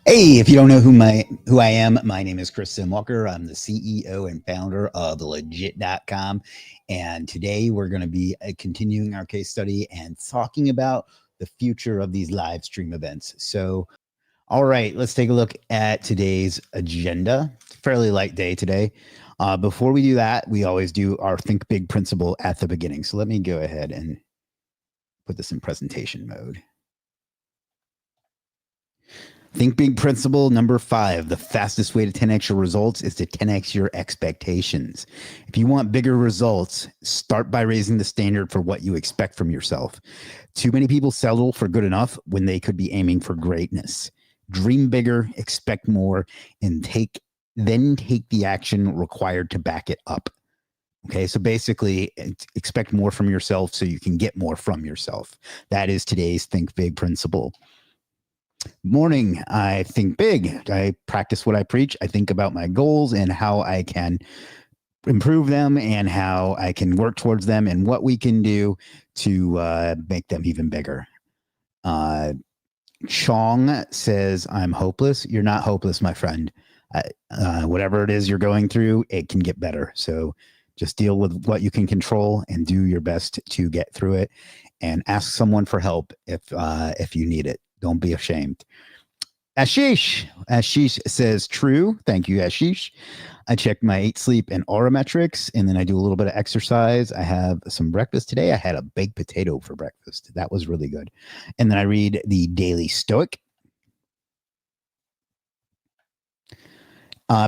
Hey, if you don't know who I am, my name is Chris Walker. I'm the CEO and founder of Legiit.com. And today we're going to be continuing our case study and talking about the future of these live stream events. So, all right, let's take a look at today's agenda. It's a fairly light day today. Before we do that, we always do our Think Big principle at the beginning. So let me go ahead and put this in presentation mode. Think big principle number 5. The fastest way to 10x your results is to 10x your expectations. If you want bigger results, start by raising the standard for what you expect from yourself. Too many people settle for good enough when they could be aiming for greatness. Dream bigger, expect more, and then take the action required to back it up. Okay, so basically, expect more from yourself so you can get more from yourself. That is today's Think Big principle. Morning, I think big. I practice what I preach. I think about my goals and how I can improve them and how I can work towards them and what we can do to make them even bigger. Chong says, I'm hopeless. You're not hopeless, my friend. Whatever it is you're going through, it can get better. So just deal with what you can control and do your best to get through it, and ask someone for help if you need it. Don't be ashamed. Ashish says true. Thank you, Ashish. I checked my 8 sleep and aura metrics, and then I do a little bit of exercise. I have some breakfast today. I had a baked potato for breakfast. That was really good. And then I read the Daily Stoic.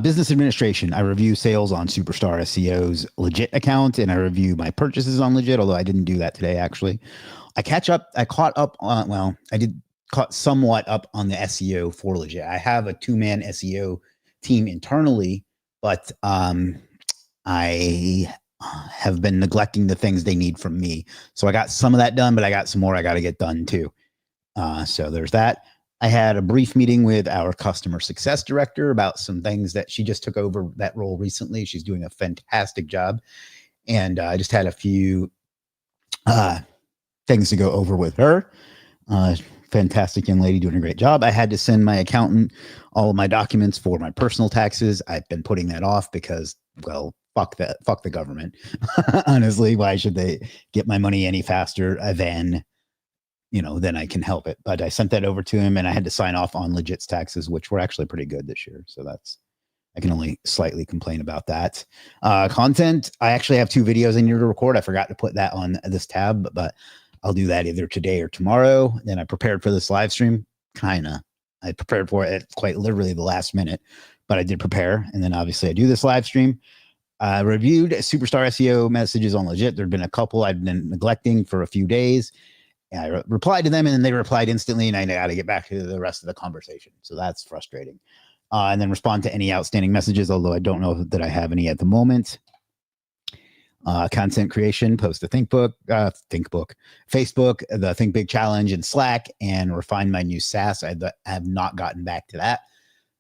Business administration. I review sales on Superstar SEO's Legiit account, and I review my purchases on Legiit, although I didn't do that today, actually. I caught up on, I did caught somewhat up on the SEO for Legiit. I have a 2-man SEO team internally, but I have been neglecting the things they need from me. So I got some of that done, but I got some more I got to get done too. So there's that. I had a brief meeting with our customer success director about some things that she just took over that role recently. She's doing a fantastic job. And I just had a few things to go over with her. Fantastic young lady doing a great job. I had to send my accountant all of my documents for my personal taxes. I've been putting that off because, well, fuck the government. Honestly, why should they get my money any faster than I can help it? But I sent that over to him, and I had to sign off on Legiit's taxes, which were actually pretty good this year. So I can only slightly complain about that. Content, I actually have 2 videos I need to record. I forgot to put that on this tab, but I'll do that either today or tomorrow. Then I prepared for this live stream. I prepared for it quite literally the last minute, but I did prepare. And then obviously I do this live stream. I reviewed Superstar SEO messages on Legiit. There'd been a couple I'd been neglecting for a few days. And I replied to them, and then they replied instantly, and I got to get back to the rest of the conversation. So that's frustrating. And then respond to any outstanding messages, although I don't know that I have any at the moment. Content creation, post the Facebook, the Think Big Challenge, and Slack, and refine my new SaaS. I have not gotten back to that.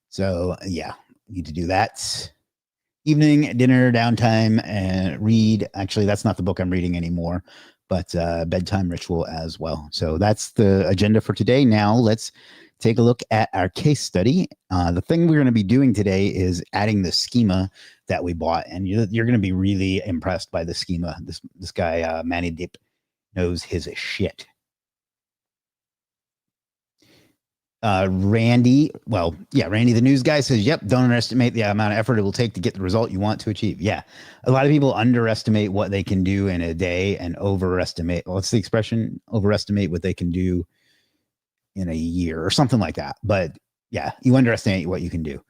So yeah, need to do that. Evening, dinner, downtime, and read. Actually, that's not the book I'm reading anymore, but bedtime ritual as well. So that's the agenda for today. Now let's take a look at our case study. The thing we're going to be doing today is adding the schema that we bought, and you're going to be really impressed by the schema. This guy, Manny Dip, knows his shit. Randy, the news guy says, yep, don't underestimate the amount of effort it will take to get the result you want to achieve. Yeah, a lot of people underestimate what they can do in a day and overestimate, what's the expression? Overestimate what they can do in a year or something like that. But yeah, you underestimate what you can do.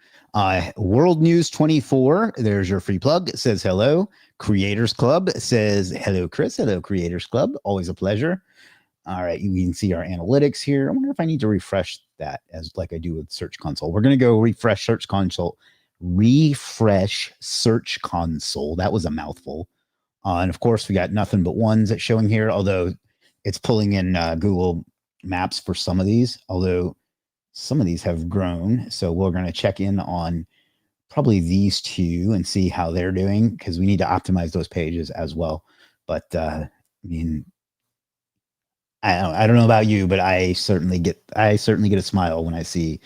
World News 24, there's your free plug. It says hello. Creators Club says hello, Chris. Hello, Creators Club. Always a pleasure. All right, you can see our analytics here. I wonder if I need to refresh that as like I do with Search Console. We're going to go refresh Search Console. Refresh Search Console. That was a mouthful. And of course, we got nothing but ones that's showing here, although it's pulling in Google Maps for some of these, although some of these have grown. So we're going to check in on probably these 2 and see how they're doing, because we need to optimize those pages as well. But I mean, I don't know about you, but I certainly get a smile when I see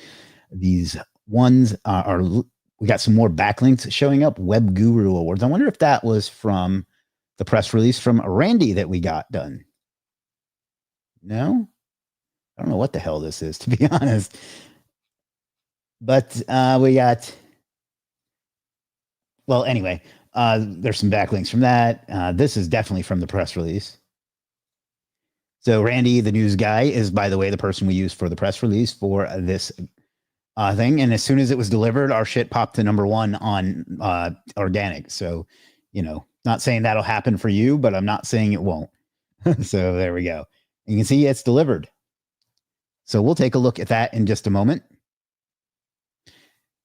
These ones are we got some more backlinks showing up. Web Guru Awards. I wonder if that was from the press release from Randy that we got done. No, I don't know what the hell this is, to be honest. But we got. Well, anyway, there's some backlinks from that. This is definitely from the press release. So Randy, the news guy, is, by the way, the person we used for the press release for this thing. And as soon as it was delivered, our shit popped to #1 on organic. So, not saying that'll happen for you, but I'm not saying it won't. So there we go. You can see it's delivered. So we'll take a look at that in just a moment.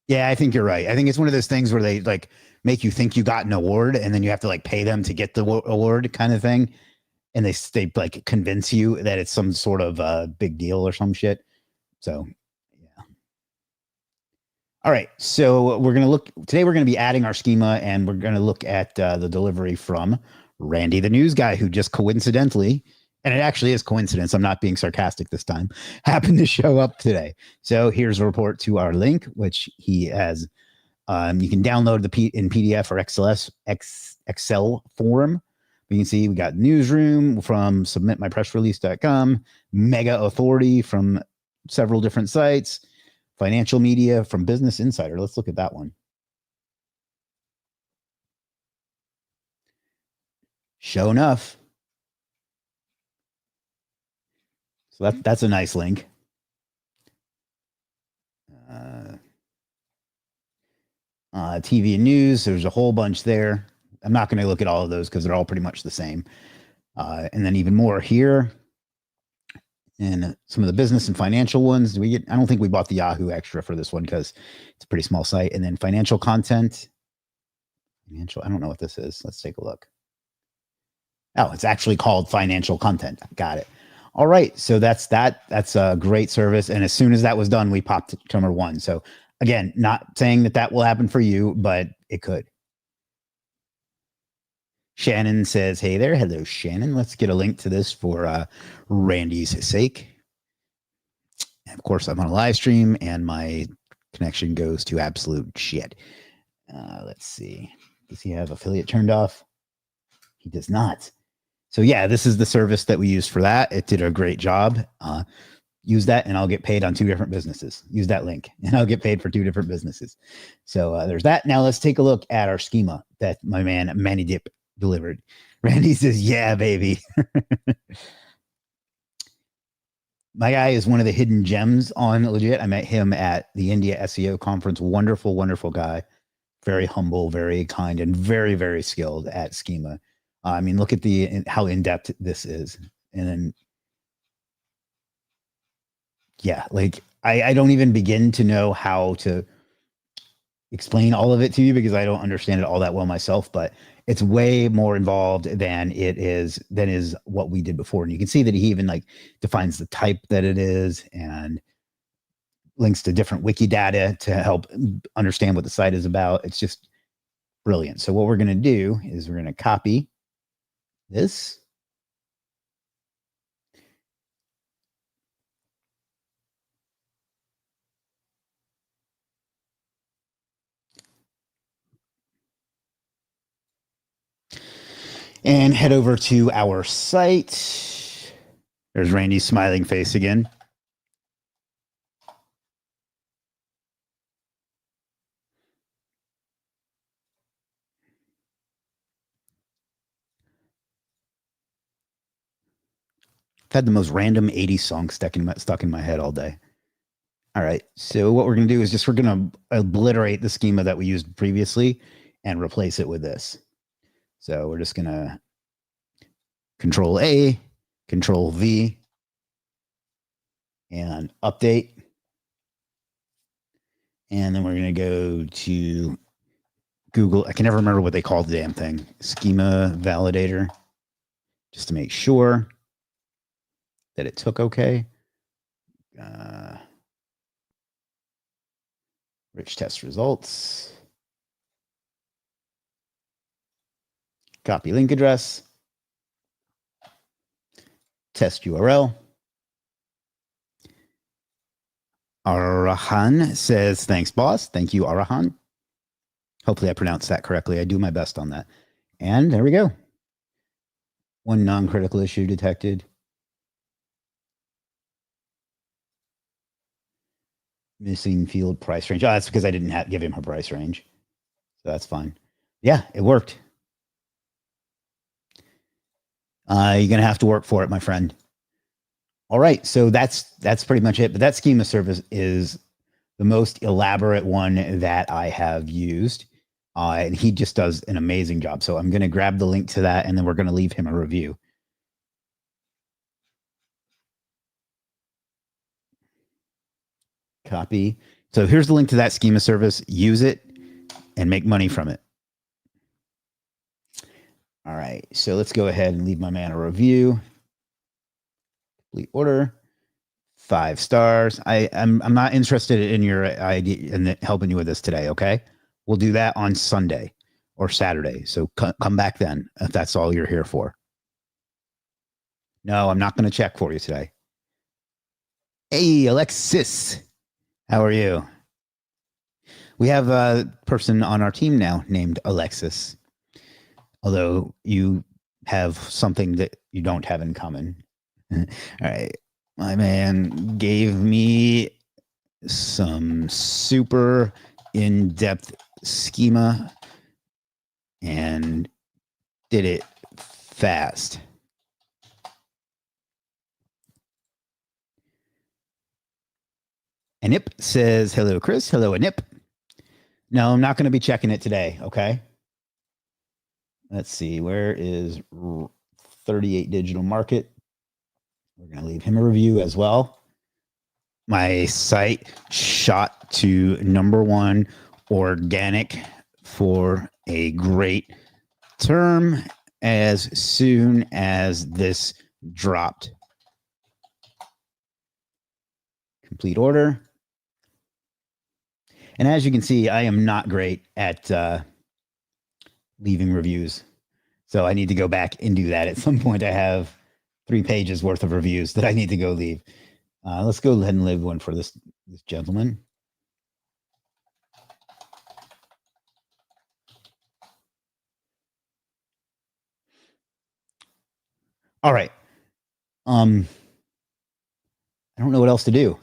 Yeah, I think you're right. I think it's one of those things where they like make you think you got an award and then you have to like pay them to get the award kind of thing. And they like convince you that it's some sort of big deal or some shit. So, yeah. All right. So we're going to look today. We're going to be adding our schema and we're going to look at the delivery from Randy, the news guy, who just coincidentally, and it actually is coincidence, I'm not being sarcastic this time, happened to show up today. So here's a report to our link, which he has. You can download in PDF or Excel form. You can see we got newsroom from submitmypressrelease.com, mega authority from several different sites, financial media from Business Insider. Let's look at that one. Show enough. So that's a nice link. TV and news, there's a whole bunch there. I'm not going to look at all of those because they're all pretty much the same. And then even more here. And some of the business and financial ones. I don't think we bought the Yahoo extra for this one because it's a pretty small site. And then financial content. I don't know what this is. Let's take a look. Oh, it's actually called financial content. Got it. All right. So that's that. That's a great service. And as soon as that was done, we popped to #1. So again, not saying that will happen for you, but it could. Shannon says, hey there. Hello, Shannon. Let's get a link to this for Randy's sake. And of course, I'm on a live stream and my connection goes to absolute shit. Let's see. Does he have affiliate turned off? He does not. So yeah, this is the service that we used for that. It did a great job. Use that and I'll get paid on 2 different businesses. Use that link and I'll get paid for 2 different businesses. So there's that. Now let's take a look at our schema that my man Manny Dip delivered. Randy says, yeah, baby. My guy is one of the hidden gems on Legiit. I met him at the India SEO conference. Wonderful, wonderful guy. Very humble, very kind, and very, very skilled at schema. I mean, look at how in-depth this is. And then, yeah, like I don't even begin to know how to explain all of it to you because I don't understand it all that well myself, but it's way more involved than is what we did before. And you can see that he even like defines the type that it is and links to different wiki data to help understand what the site is about. It's just brilliant. So what we're going to do is we're going to copy this. And head over to our site. There's Randy's smiling face again. I've had the most random 80s song stuck in my head all day. All right. So what we're going to do is we're going to obliterate the schema that we used previously and replace it with this. So we're just going to Control A, Control V, and update. And then we're going to go to Google. I can never remember what they called the damn thing. Schema validator, just to make sure that it took okay. Rich test results. Copy link address. Test URL. Arahan says, thanks, boss. Thank you, Arahan. Hopefully I pronounced that correctly. I do my best on that. And there we go. One non-critical issue detected. Missing field price range. Oh, that's because I didn't give him her price range. So that's fine. Yeah, it worked. You're going to have to work for it, my friend. All right. So that's pretty much it. But that schema service is the most elaborate one that I have used. And he just does an amazing job. So I'm going to grab the link to that, and then we're going to leave him a review. Copy. So here's the link to that schema service. Use it and make money from it. All right. So let's go ahead and leave my man a review. Complete order. 5 stars. I'm not interested in your idea and helping you with this today. Okay. We'll do that on Sunday or Saturday. So come back then if that's all you're here for. No, I'm not going to check for you today. Hey, Alexis. How are you? We have a person on our team now named Alexis. Although you have something that you don't have in common. All right. My man gave me some super in-depth schema and did it fast. Anip says, hello, Chris. Hello, Anip. No, I'm not going to be checking it today. Okay. Let's see. Where is 38 Digital Market? We're going to leave him a review as well. My site shot to #1 organic for a great term as soon as this dropped. Complete order. And as you can see, I am not great at leaving reviews. So I need to go back and do that. At some point, I have 3 pages worth of reviews that I need to go leave. Let's go ahead and leave one for this gentleman. All right. I don't know what else to do.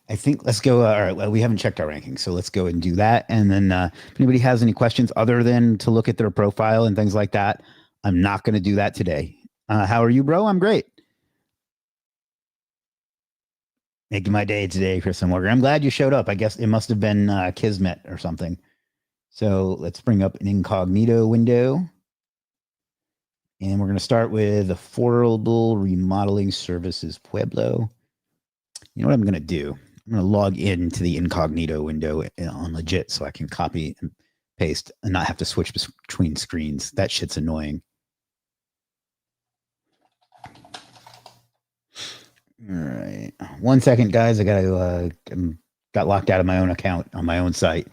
I think let's go. All right. Well, we haven't checked our rankings, so let's go and do that. And then if anybody has any questions other than to look at their profile and things like that, I'm not going to do that today. How are you, bro? I'm great. Making my day today, Chris and Morgan. I'm glad you showed up. I guess it must have been Kismet or something. So let's bring up an incognito window. And we're going to start with Affordable Remodeling Services Pueblo. You know what I'm going to do? I'm going to log into the incognito window on Legiit so I can copy and paste and not have to switch between screens. That shit's annoying. All right. 1 second, guys. I got locked out of my own account on my own site.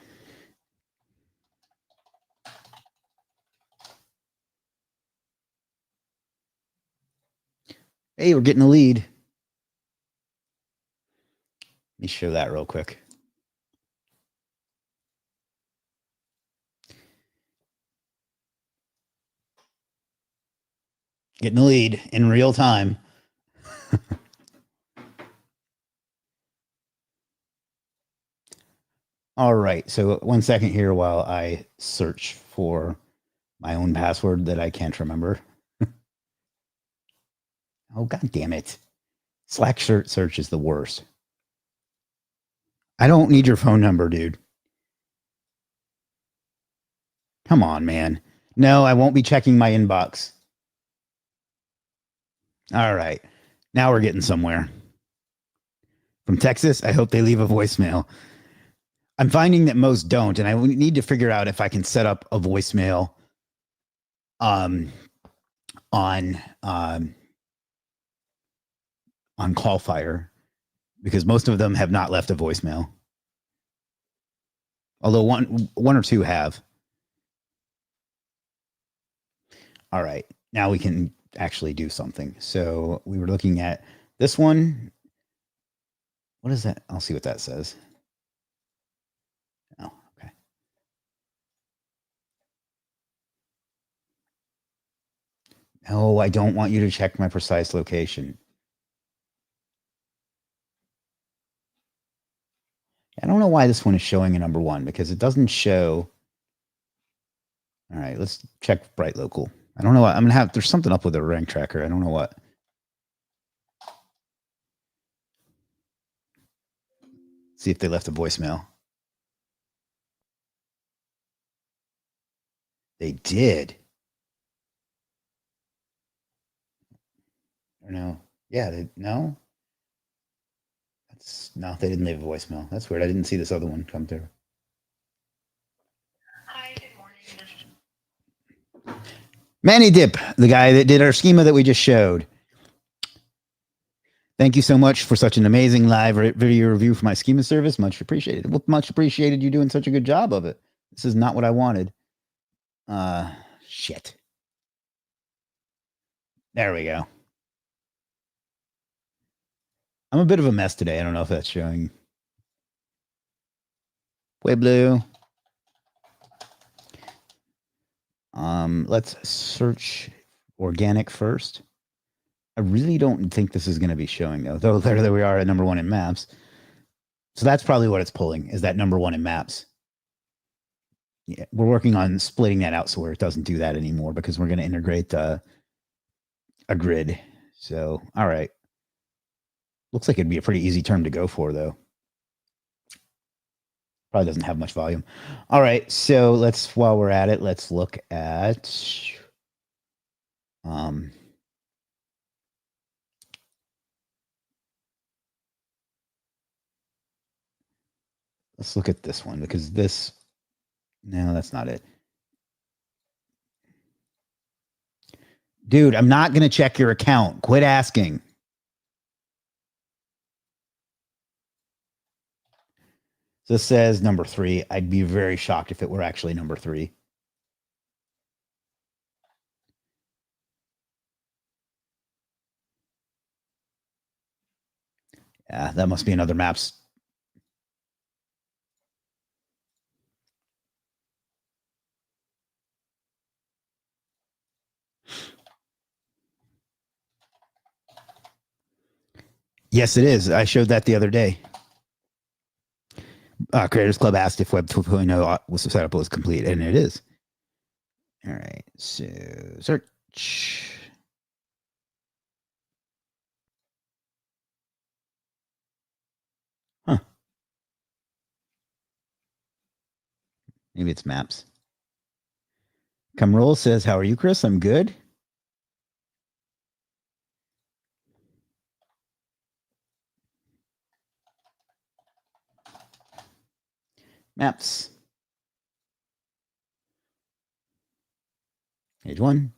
Hey, we're getting a lead. Let me show that real quick. Getting the lead in real time. All right. So 1 second here while I search for my own password that I can't remember. Oh, God damn it. Slack search is the worst. I don't need your phone number, dude. Come on, man. No, I won't be checking my inbox. All right. Now we're getting somewhere. From Texas, I hope they leave a voicemail. I'm finding that most don't, and I need to figure out if I can set up a voicemail on CallFire, because most of them have not left a voicemail. Although one or two have. All right. Now we can actually do something. So we were looking at this one. What is that? I'll see what that says. Oh, okay. No, I don't want you to check my precise location. I don't know why this one is showing a number one because it doesn't show. All right, let's check Bright Local. I don't know what I'm gonna have. There's something up with the rank tracker. I don't know what. See if they left a voicemail. They did. Or no? Yeah. No. That's no. They didn't leave a voicemail. That's weird. I didn't see this other one come through. Hi, good morning. Manny Dip, the guy that did our schema that we just showed. Thank you so much for such an amazing live video review for my schema service. Much appreciated. Well, much appreciated you doing such a good job of it. This is not what I wanted. Shit. There we go. I'm a bit of a mess today. I don't know if that's showing. Pueblo. Let's search organic first. I really don't think this is going to be showing though. There we are at number one in maps. So that's probably what it's pulling is that number one in maps. Yeah, we're working on splitting that out so where it doesn't do that anymore because we're going to integrate a grid. So, all right. Looks like it'd be a pretty easy term to go for though. Probably doesn't have much volume. All right. So while we're at it, let's look at, let's look at this one because no, that's not it. Dude, I'm not going to check your account. Quit asking. So this says number 3. I'd be very shocked if it were actually number 3. Yeah, that must be another maps. Yes, it is. I showed that the other day. Creators Club asked if Web 2.0 was set up was complete, and it is. All right, so search. Huh. Maybe it's maps. Cumroll says, how are you, Chris? I'm good. Maps. Page 1.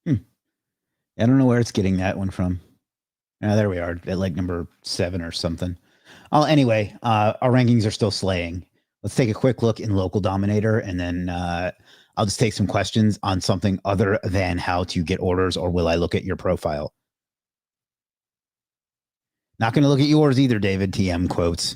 I don't know where it's getting that one from. There we are at like number 7 or something. Oh, anyway, our rankings are still slaying. Let's take a quick look in local dominator, and then I'll just take some questions on something other than how to get orders, or will I look at your profile? Not going to look at yours either, David. TM quotes.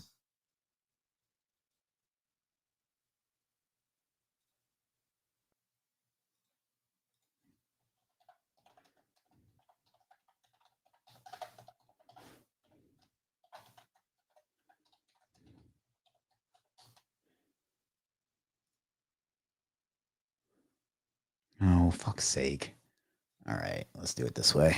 Oh, fuck's sake. All right, let's do it this way.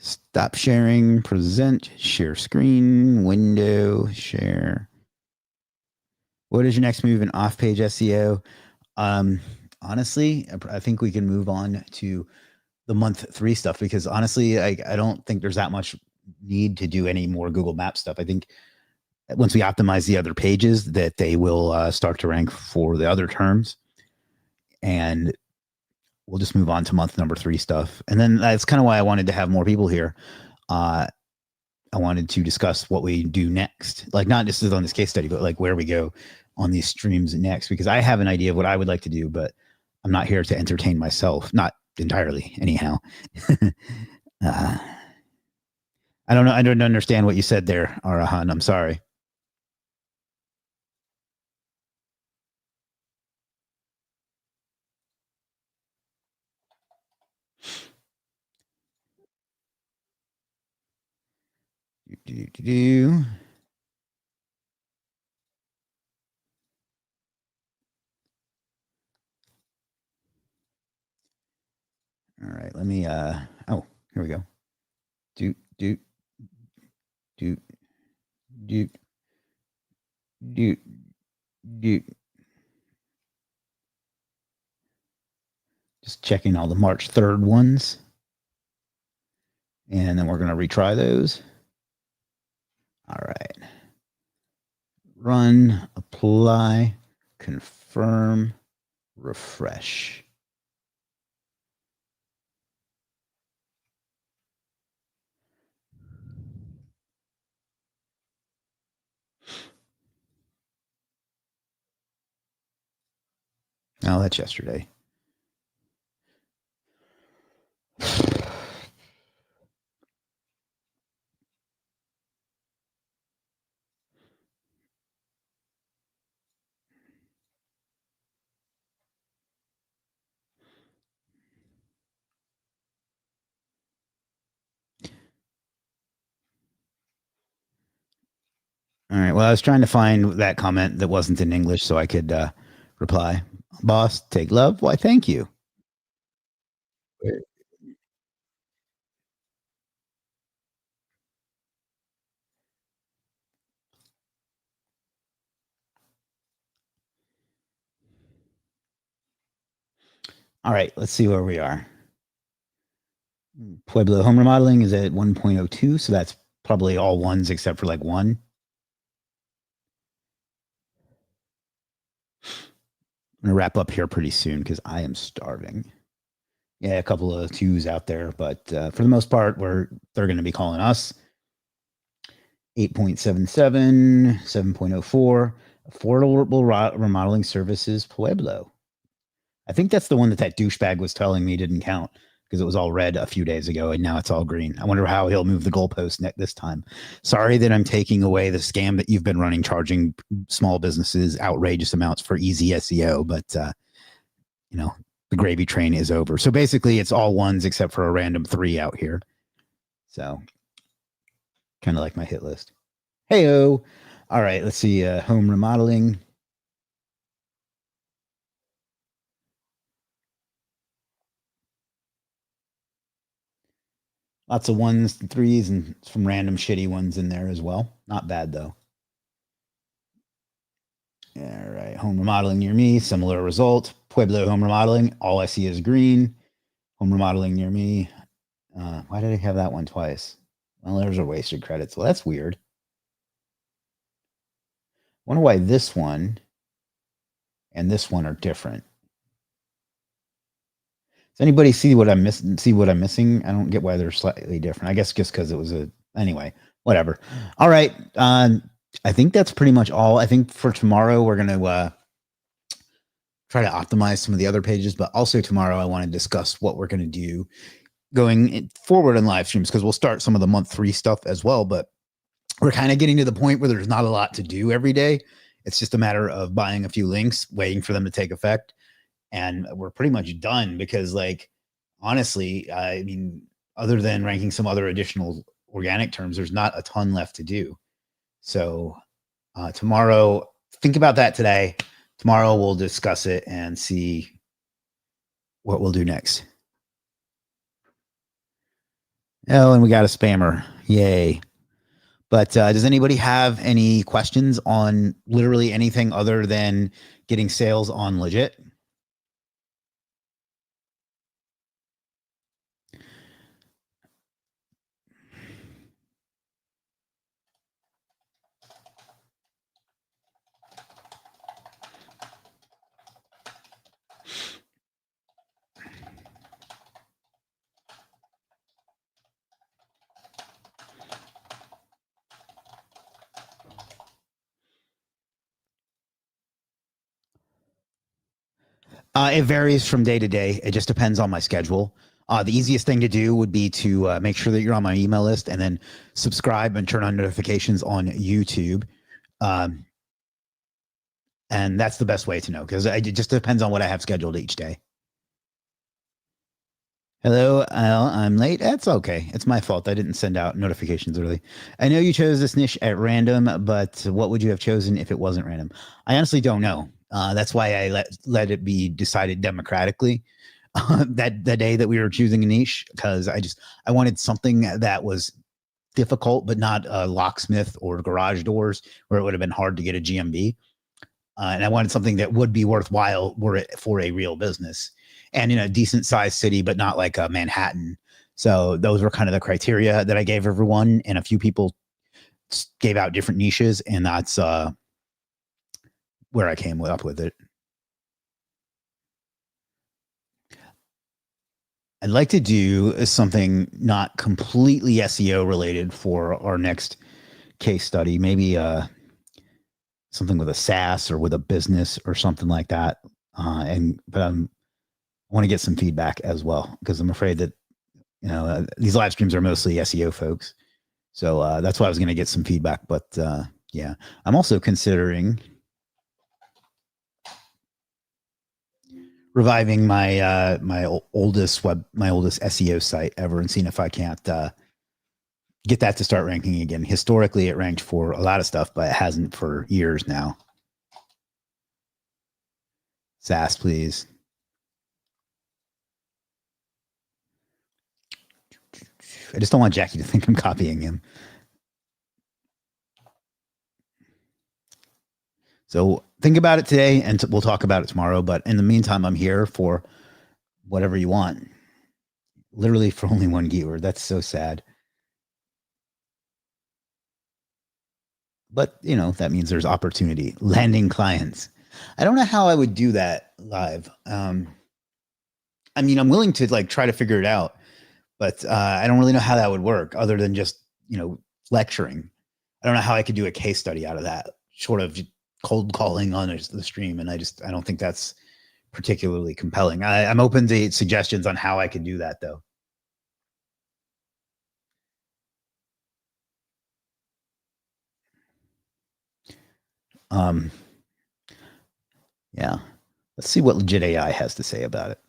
Stop sharing, present, share screen, window, share. What is your next move in off-page SEO? Honestly, I think we can move on to the month 3 stuff because honestly, I don't think there's that much need to do any more Google Maps stuff. I think once we optimize the other pages that they will start to rank for the other terms, and we'll just move on to month number 3 stuff. And then that's kind of why I wanted to have more people here. I wanted to discuss what we do next, like not just on this case study, but like where we go on these streams next, because I have an idea of what I would like to do, but I'm not here to entertain myself, not entirely, anyhow. I don't know. I don't understand what you said there, Arahan. I'm sorry. All right, let me oh, here we go. Do do do do do do just checking all the March 3rd ones. And then we're going to retry those. All right. Run, apply, confirm, refresh. Oh, that's yesterday. All right. Well, I was trying to find that comment that wasn't in English so I could reply. Boss, take love. Why, thank you. All right. Let's see where we are. Pueblo home remodeling is at 1.02. So that's probably all ones except for like one. I'm going to wrap up here pretty soon because I am starving. Yeah, a couple of twos out there, but for the most part, they're going to be calling us 8.77, 7.04, affordable remodeling services Pueblo. I think that's the one that douchebag was telling me didn't count because it was all red a few days ago and now it's all green. I wonder how he'll move the goalpost this time. Sorry that I'm taking away the scam that you've been running, charging small businesses outrageous amounts for easy SEO, but the gravy train is over. So basically it's all ones except for a random 3 out here. So kind of like my hit list. Heyo. All right, let's see. Home remodeling. Lots of ones and threes and some random shitty ones in there as well. Not bad though. All right, home remodeling near me, similar result. Pueblo home remodeling, all I see is green. Home remodeling near me. Why did I have that one twice? Well, there's a wasted credits. Well, that's weird. Wonder why this one and this one are different. Does anybody see what I'm missing? See what I'm missing? I don't get why they're slightly different. I guess just because it was anyway. Whatever. All right. I think that's pretty much all. I think for tomorrow we're gonna try to optimize some of the other pages, but also tomorrow I want to discuss what we're gonna do going forward in live streams because we'll start some of the month 3 stuff as well. But we're kind of getting to the point where there's not a lot to do every day. It's just a matter of buying a few links, waiting for them to take effect. And we're pretty much done because, like, honestly, I mean, other than ranking some other additional organic terms, there's not a ton left to do. So tomorrow, think about that today. Tomorrow we'll discuss it and see what we'll do next. Oh, and we got a spammer. Yay. But does anybody have any questions on literally anything other than getting sales on Legiit? It varies from day to day. It just depends on my schedule. The easiest thing to do would be to make sure that you're on my email list and then subscribe and turn on notifications on YouTube. Um, and that's the best way to know because it just depends on what I have scheduled each day. Hello, Al. I'm late. That's okay. It's my fault. I didn't send out notifications early. I know you chose this niche at random, but what would you have chosen if it wasn't random? I honestly don't know. That's why I let it be decided democratically that the day that we were choosing a niche because I wanted something that was difficult but not locksmith or garage doors where it would have been hard to get a GMB. And I wanted something that would be worthwhile were it for a real business and in a decent sized city, but not like a Manhattan. So those were kind of the criteria that I gave everyone. And a few people gave out different niches, and that's where I came up with it. I'd like to do something not completely SEO related for our next case study. Maybe something with a SaaS or with a business or something like that. But I want to get some feedback as well because I'm afraid that these live streams are mostly SEO folks. So that's why I was going to get some feedback. But yeah, I'm also considering reviving my oldest SEO site ever and seeing if I can't get that to start ranking again. Historically, it ranked for a lot of stuff, but it hasn't for years now. SaaS, please. I just don't want Jackie to think I'm copying him. So think about it today, and we'll talk about it tomorrow. But in the meantime, I'm here for whatever you want. Literally for only one keyword. That's so sad. But, that means there's opportunity. Landing clients. I don't know how I would do that live. I'm willing to try to figure it out, but I don't really know how that would work other than just, lecturing. I don't know how I could do a case study out of that, short of cold calling on the stream. And I don't think that's particularly compelling. I'm open to suggestions on how I could do that, though. Yeah. Let's see what Legit AI has to say about it.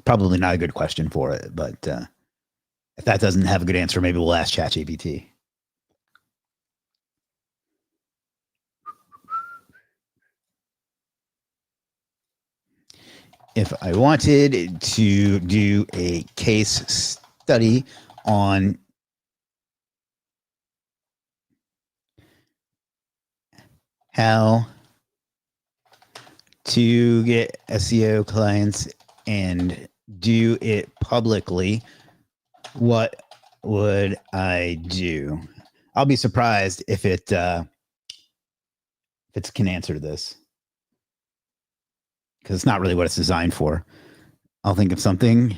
Probably not a good question for it, but if that doesn't have a good answer, maybe we'll ask ChatGPT. If I wanted to do a case study on how to get SEO clients and do it publicly, what would I do? I'll be surprised if it can answer this because it's not really what it's designed for. I'll think of something.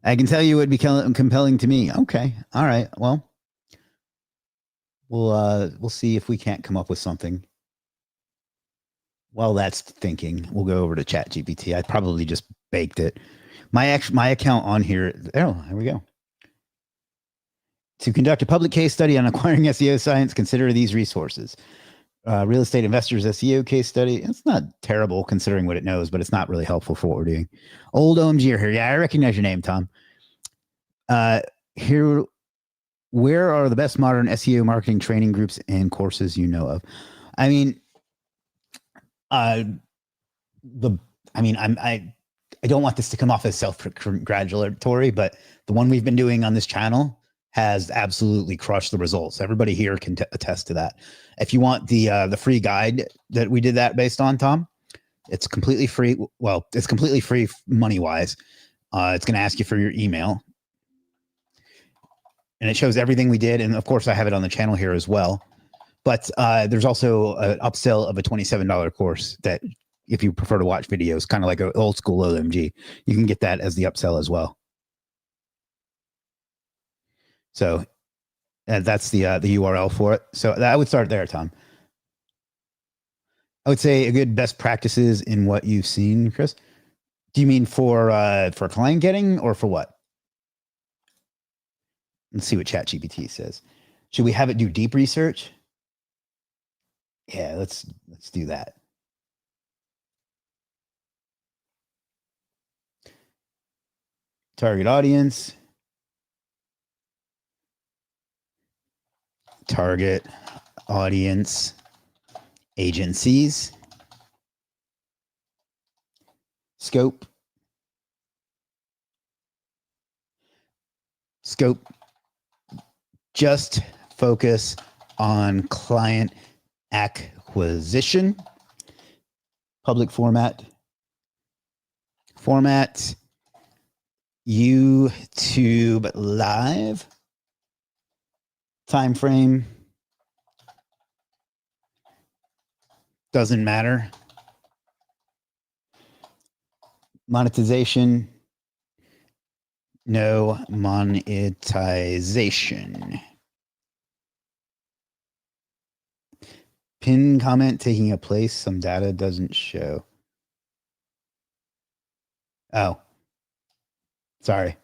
I can tell you it would be compelling to me. Okay. All right. Well, we'll see if we can't come up with something. While that's thinking, we'll go over to ChatGPT. I probably just baked it. My account on here. Oh, here we go. To conduct a public case study on acquiring SEO science, consider these resources. Real estate investors SEO case study. It's not terrible considering what it knows, but it's not really helpful for what we're doing. Old OMG are here. Yeah, I recognize your name, Tom. Here, where are the best modern SEO marketing training groups and courses you know of? I mean, I don't want this to come off as self-congratulatory, but the one we've been doing on this channel has absolutely crushed the results. Everybody here can attest to that. If you want the free guide that we did that based on, Tom, it's completely free. Well, it's completely free money-wise. It's going to ask you for your email. And it shows everything we did. And of course, I have it on the channel here as well. But there's also an upsell of a $27 course that if you prefer to watch videos, kind of like an old school OMG, you can get that as the upsell as well. So that's the URL for it. So I would start there, Tom. I would say a good best practices in what you've seen, Chris. Do you mean for client getting or for what? Let's see what ChatGPT says. Should we have it do deep research? Yeah, let's do that. Target audience. Target audience agencies. Scope. Scope. Just focus on client acquisition. Public format. Format. YouTube live. Time frame. Doesn't matter. Monetization. No monetization. Pin comment taking a place. Some data doesn't show. Oh, sorry.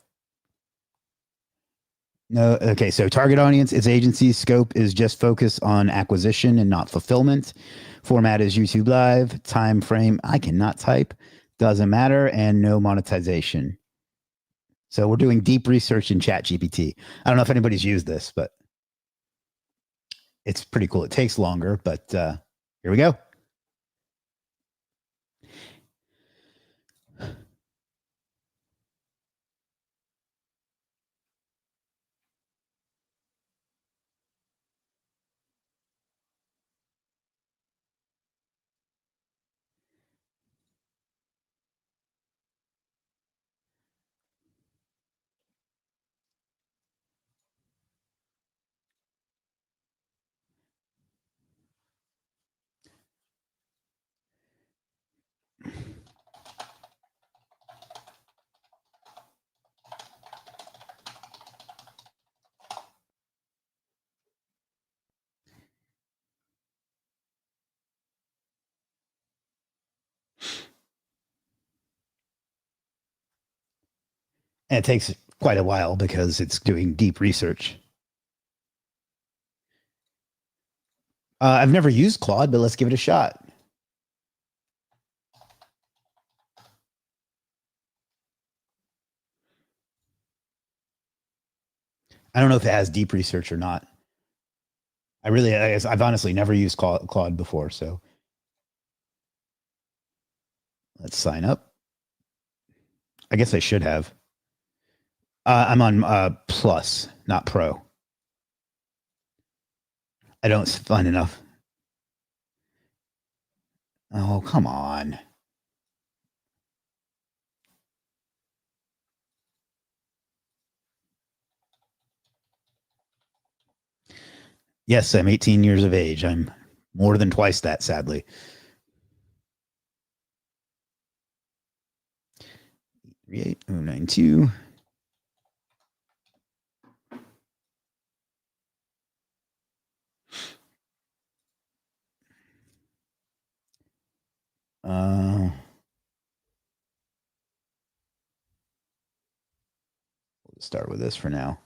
No, okay. So target audience is agency. Scope is just focus on acquisition and not fulfillment. Format is YouTube live. Time frame, I cannot type. Doesn't matter. And no monetization. So we're doing deep research in ChatGPT. I don't know if anybody's used this, but it's pretty cool. It takes longer, but here we go. And it takes quite a while because it's doing deep research. I've never used Claude, but let's give it a shot. I don't know if it has deep research or not. I've honestly never used Claude before, so let's sign up. I guess I should have. I'm on Plus, not Pro. I don't find enough. Oh, come on. Yes, I'm 18 years of age. I'm more than twice that, sadly. 38092. We'll start with this for now.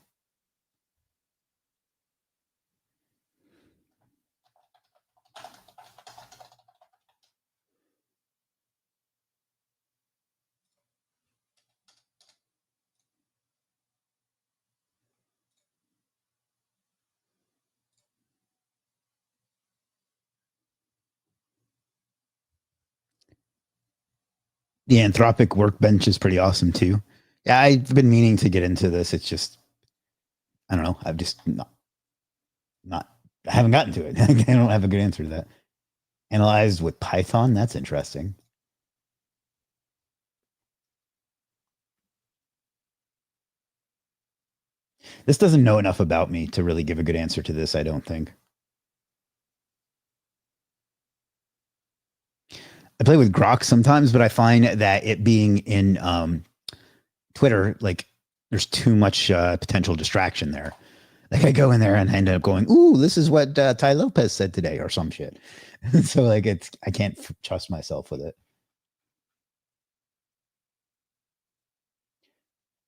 The Anthropic Workbench is pretty awesome too. Yeah, I've been meaning to get into this. It's just, I don't know. I've just not I haven't gotten to it. I don't have a good answer to that. Analyzed with Python. That's interesting. This doesn't know enough about me to really give a good answer to this, I don't think. I play with Grok sometimes, but I find that it being in Twitter, like there's too much potential distraction there. Like I go in there and I end up going, "Ooh, this is what Ty Lopez said today," or some shit. So like I can't trust myself with it.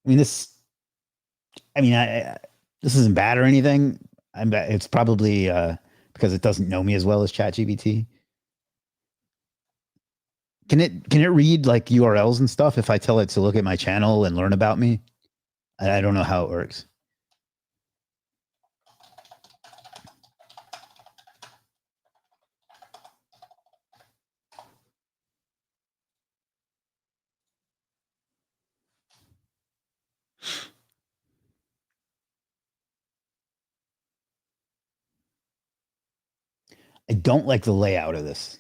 I mean I this isn't bad or anything. It's probably because it doesn't know me as well as ChatGPT. Can it read like URLs and stuff if I tell it to look at my channel and learn about me? I don't know how it works. I don't like the layout of this,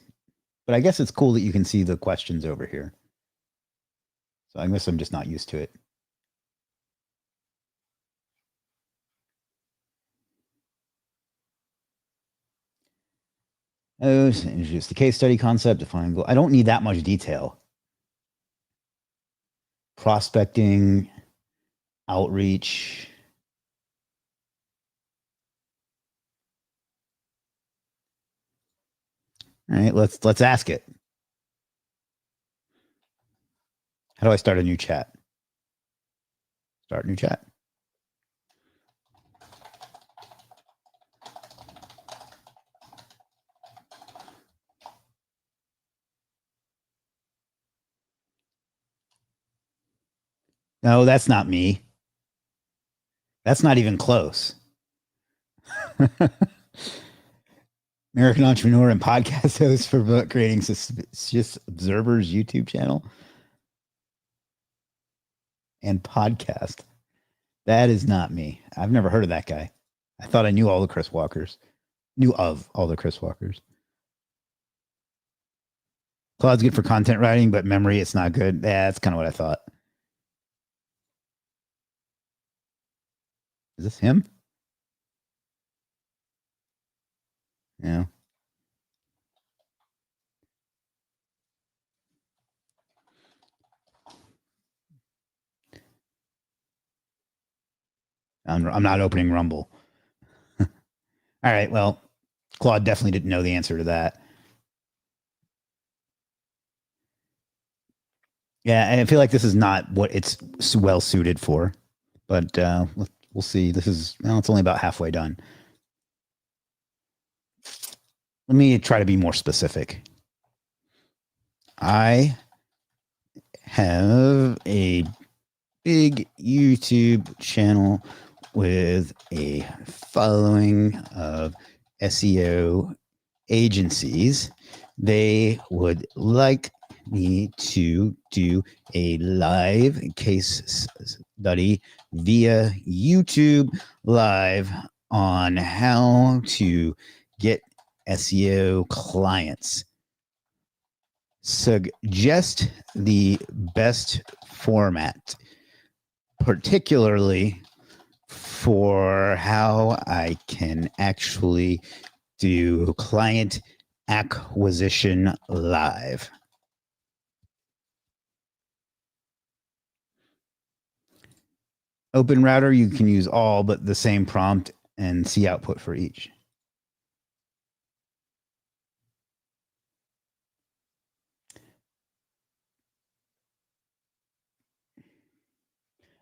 but I guess it's cool that you can see the questions over here. So I guess I'm just not used to it. Oh, introduce the case study concept, define goal. I don't need that much detail. Prospecting, outreach. All right, let's ask it. How do I start a new chat? Start new chat. No, that's not me. That's not even close. American entrepreneur and podcast host for creating suspicious observers YouTube channel and podcast. That is not me. I've never heard of that guy. I thought I knew all the Chris Walkers. Knew of all the Chris Walkers. Claude's good for content writing, but memory, it's not good. Yeah, that's kind of what I thought. Is this him? Yeah. I'm not opening Rumble. All right. Well, Claude definitely didn't know the answer to that. Yeah, I feel like this is not what it's well suited for, but we'll see. This is it's only about halfway done. Let me try to be more specific. I have a big YouTube channel with a following of SEO agencies. They would like me to do a live case study via YouTube live on how to get SEO clients. Suggest the best format, particularly for how I can actually do client acquisition live. Open Router, you can use all but the same prompt and see output for each.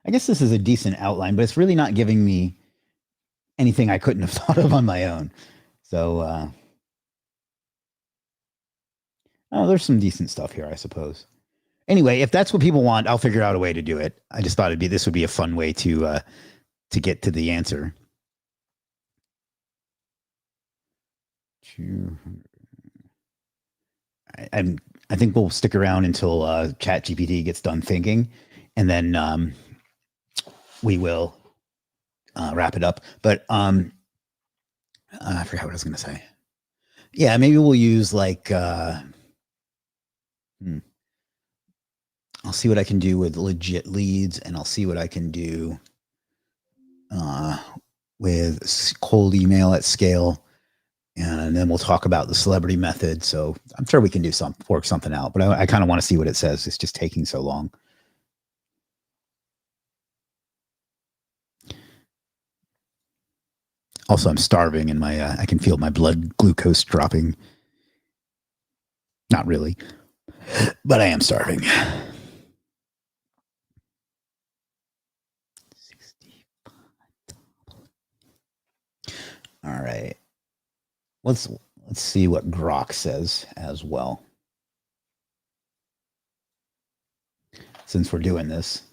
I guess this is a decent outline, but it's really not giving me anything I couldn't have thought of on my own. So, there's some decent stuff here, I suppose. Anyway, if that's what people want, I'll figure out a way to do it. I just thought this would be a fun way to get to the answer. I think we'll stick around until ChatGPT gets done thinking, and then we will wrap it up. But I forgot what I was going to say. Yeah, maybe we'll use like I'll see what I can do with Legiit leads, and I'll see what I can do with cold email at scale, and then we'll talk about the celebrity method. So I'm sure we can do work something out, but I kind of want to see what it says. It's just taking so long. Also, I'm starving, and I can feel my blood glucose dropping. Not really, but I am starving. All right. Let's see what Grok says as well. Since we're doing this.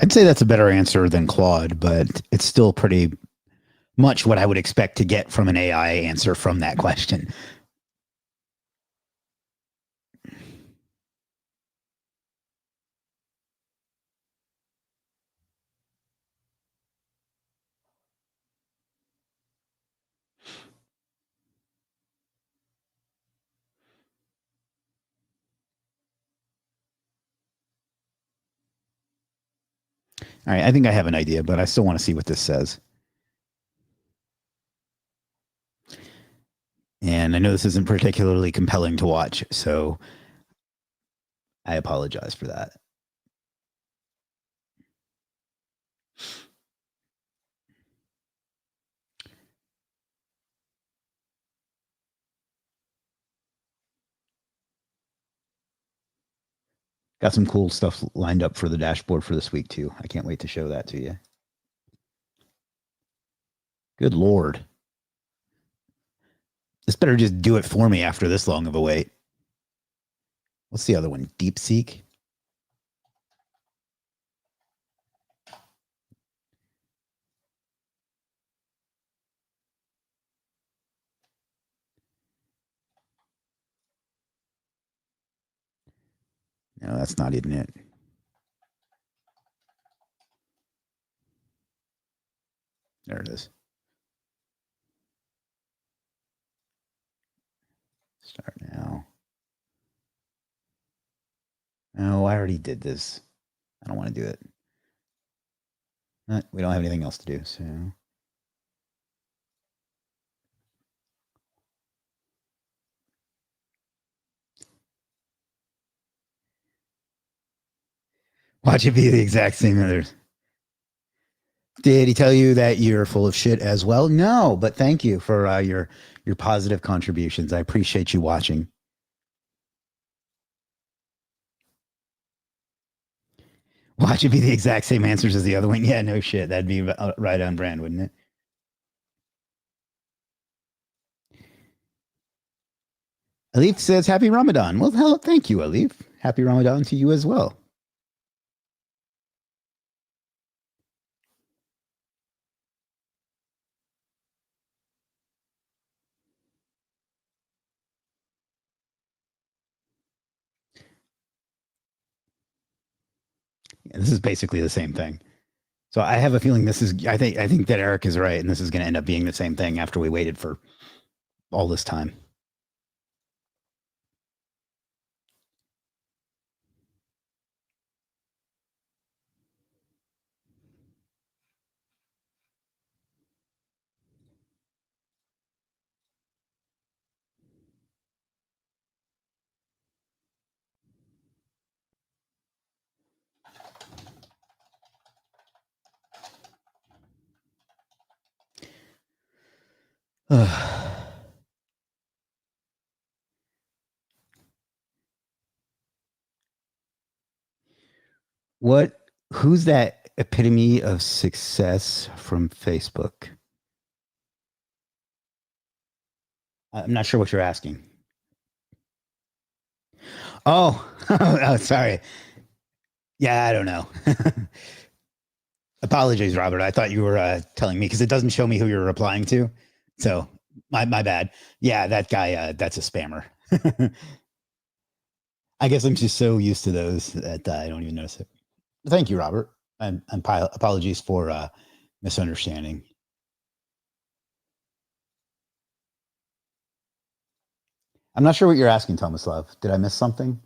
I'd say that's a better answer than Claude, but it's still pretty much what I would expect to get from an AI answer from that question. All right, I think I have an idea, but I still want to see what this says. And I know this isn't particularly compelling to watch, so I apologize for that. Got some cool stuff lined up for the dashboard for this week, too. I can't wait to show that to you. Good Lord. This better just do it for me after this long of a wait. What's the other one? DeepSeek? No, that's not even it. There it is. Start now. Oh, I already did this. I don't want to do it. We don't have anything else to do, so. Watch it be the exact same others. Did he tell you that you're full of shit as well? No, but thank you for your positive contributions. I appreciate you watching. Watch it be the exact same answers as the other one. Yeah, no shit. That'd be right on brand, wouldn't it? Alif says, Happy Ramadan. Well, hello, thank you, Alif. Happy Ramadan to you as well. Yeah, this is basically the same thing. So I have a feeling this is. I think that Eric is right, and this is going to end up being the same thing after we waited for all this time. What? Who's that epitome of success from Facebook? I'm not sure what you're asking. Oh, oh, sorry. Yeah, I don't know. Apologies, Robert. I thought you were telling me because it doesn't show me who you're replying to. So my bad. Yeah, that guy. That's a spammer. I guess I'm just so used to those that I don't even notice it. Thank you, Robert. And apologies for misunderstanding. I'm not sure what you're asking, Tomislav. Did I miss something?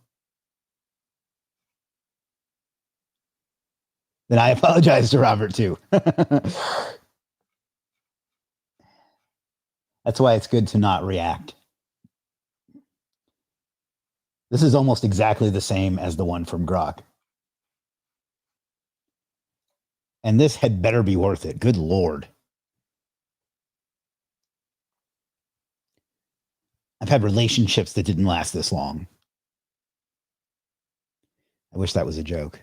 Then I apologize to Robert too. That's why it's good to not react. This is almost exactly the same as the one from Grok. And this had better be worth it. Good Lord. I've had relationships that didn't last this long. I wish that was a joke.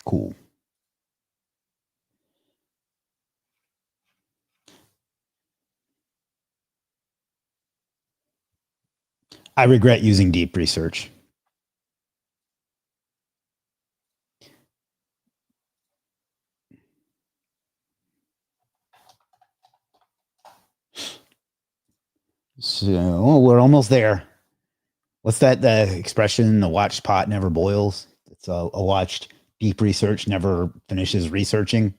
Cool. I regret using deep research. So we're almost there. What's that expression? A watched pot never boils. It's a watched deep research never finishes researching.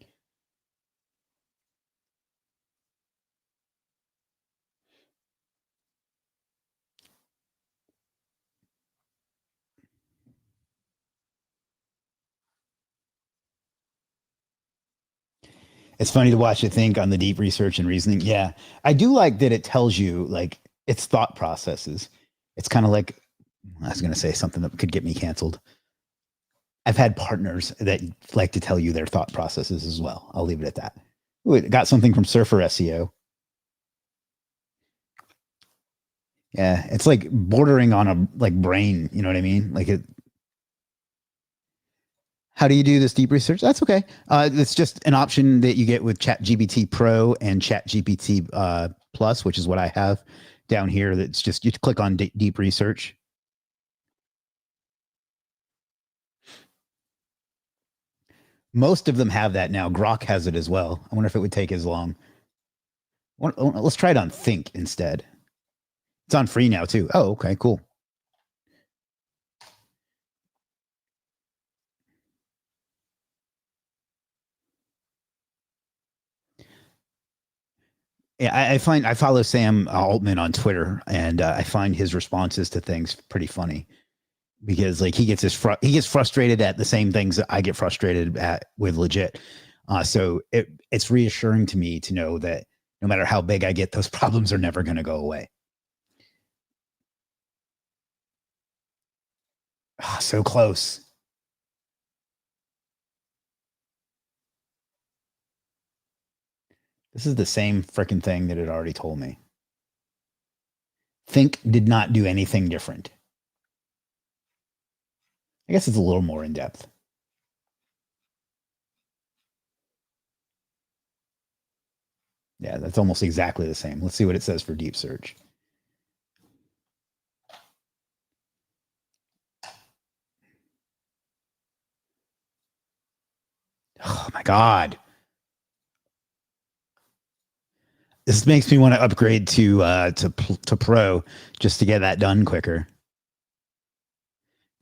It's funny to watch it think on the deep research and reasoning. Yeah, I do like that it tells you like its thought processes. It's kind of like I was going to say something that could get me canceled. I've had partners that like to tell you their thought processes as well. I'll leave it at that. Ooh, it got something from Surfer SEO. Yeah, it's like bordering on a like brain. You know what I mean? Like it. How do you do this deep research? That's okay. It's just an option that you get with ChatGPT Pro and ChatGPT Plus, which is what I have down here. That's just you click on deep research. Most of them have that now. Grok has it as well. I wonder if it would take as long. Let's try it on Think instead. It's on free now too. Oh, okay, cool. Yeah, I follow Sam Altman on Twitter, and I find his responses to things pretty funny because like he gets frustrated at the same things that I get frustrated at with Legiit. So it's reassuring to me to know that no matter how big I get, those problems are never going to go away. So close. This is the same freaking thing that it already told me. Think did not do anything different. I guess it's a little more in depth. Yeah, that's almost exactly the same. Let's see what it says for deep search. Oh my God. This makes me want to upgrade to Pro just to get that done quicker.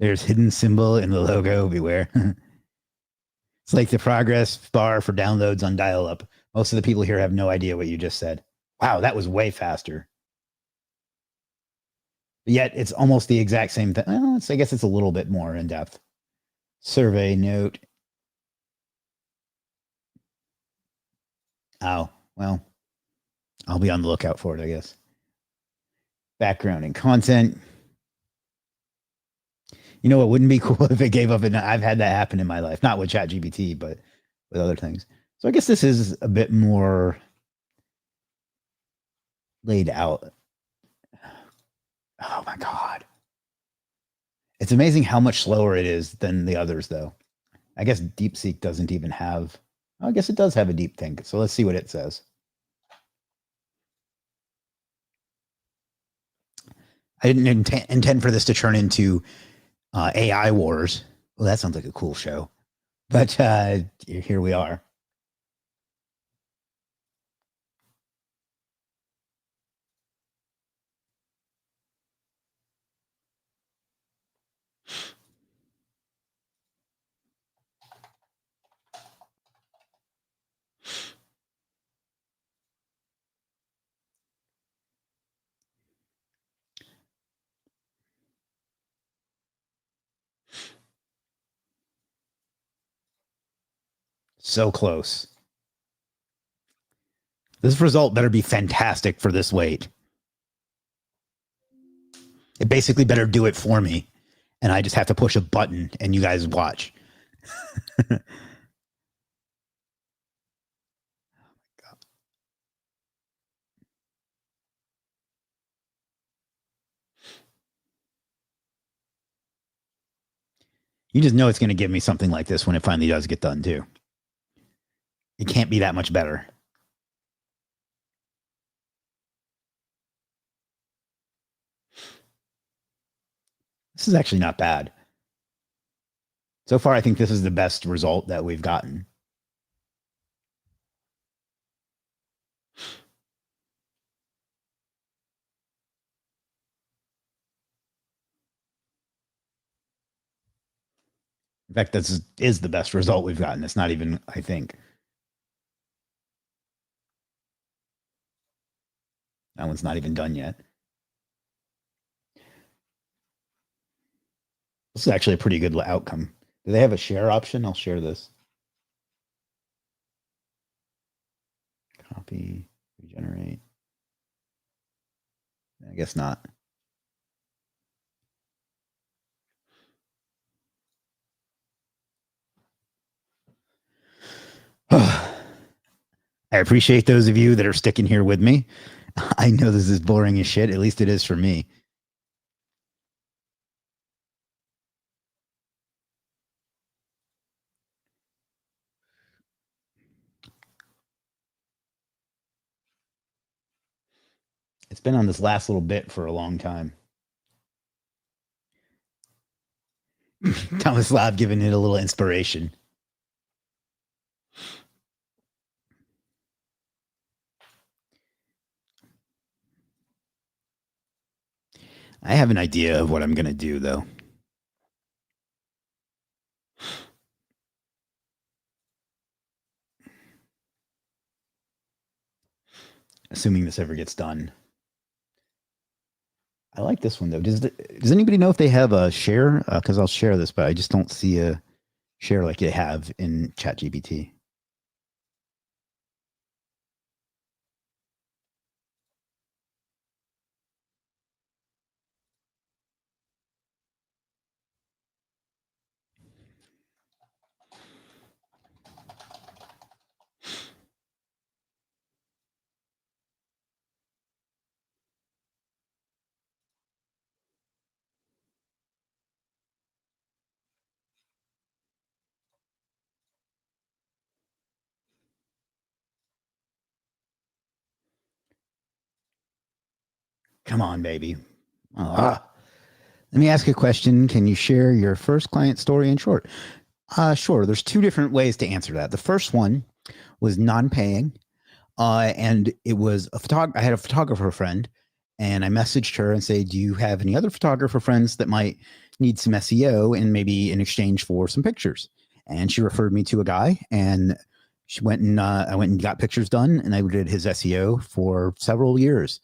There's hidden symbol in the logo. Beware. It's like the progress bar for downloads on dial-up. Most of the people here have no idea what you just said. Wow, that was way faster. But yet it's almost the exact same thing. Well, I guess it's a little bit more in depth. Survey note. Oh, well, I'll be on the lookout for it, I guess. Background and content. You know what wouldn't be cool if it gave up? And I've had that happen in my life, not with ChatGPT, but with other things. So I guess this is a bit more laid out. Oh my God. It's amazing how much slower it is than the others, though. I guess DeepSeek doesn't even have, I guess it does have a deep think. So let's see what it says. I didn't intend for this to turn into AI Wars. Well, that sounds like a cool show. But here we are. So close. This result better be fantastic for this weight. It basically better do it for me. And I just have to push a button and you guys watch. You just know it's going to give me something like this when it finally does get done, too. It can't be that much better. This is actually not bad. So far, I think this is the best result that we've gotten. In fact, this is the best result we've gotten. It's not even, I think. That one's not even done yet. This is actually a pretty good outcome. Do they have a share option? I'll share this. Copy, regenerate. I guess not. I appreciate those of you that are sticking here with me. I know this is boring as shit. At least it is for me. It's been on this last little bit for a long time. Thomas Lab giving it a little inspiration. I have an idea of what I'm going to do, though. Assuming this ever gets done. I like this one, though. Does anybody know if they have a share? Because I'll share this, but I just don't see a share like they have in ChatGPT. Come on, baby. Let me ask you a question. Can you share your first client story in short? Sure. There's two different ways to answer that. The first one was non-paying, and it was I had a photographer friend, and I messaged her and said, "Do you have any other photographer friends that might need some SEO and maybe in exchange for some pictures?" And she referred me to a guy, and she went and I went and got pictures done, and I did his SEO for several years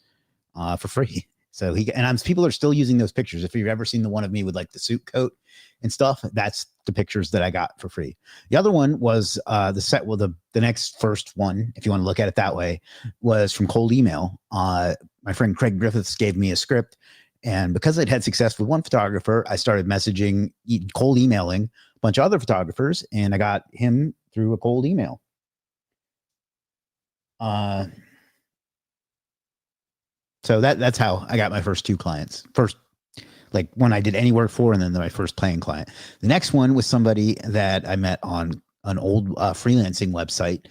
for free. So people are still using those pictures. If you've ever seen the one of me with like the suit coat and stuff, that's the pictures that I got for free. The other one was the next first one, if you want to look at it that way, was from cold email. My friend Craig Griffiths gave me a script, and because I'd had success with one photographer, I started cold emailing a bunch of other photographers, and I got him through a cold email. So that's how I got my first two clients. First, like when I did any work for, and then my first paying client. The next one was somebody that I met on an old freelancing website.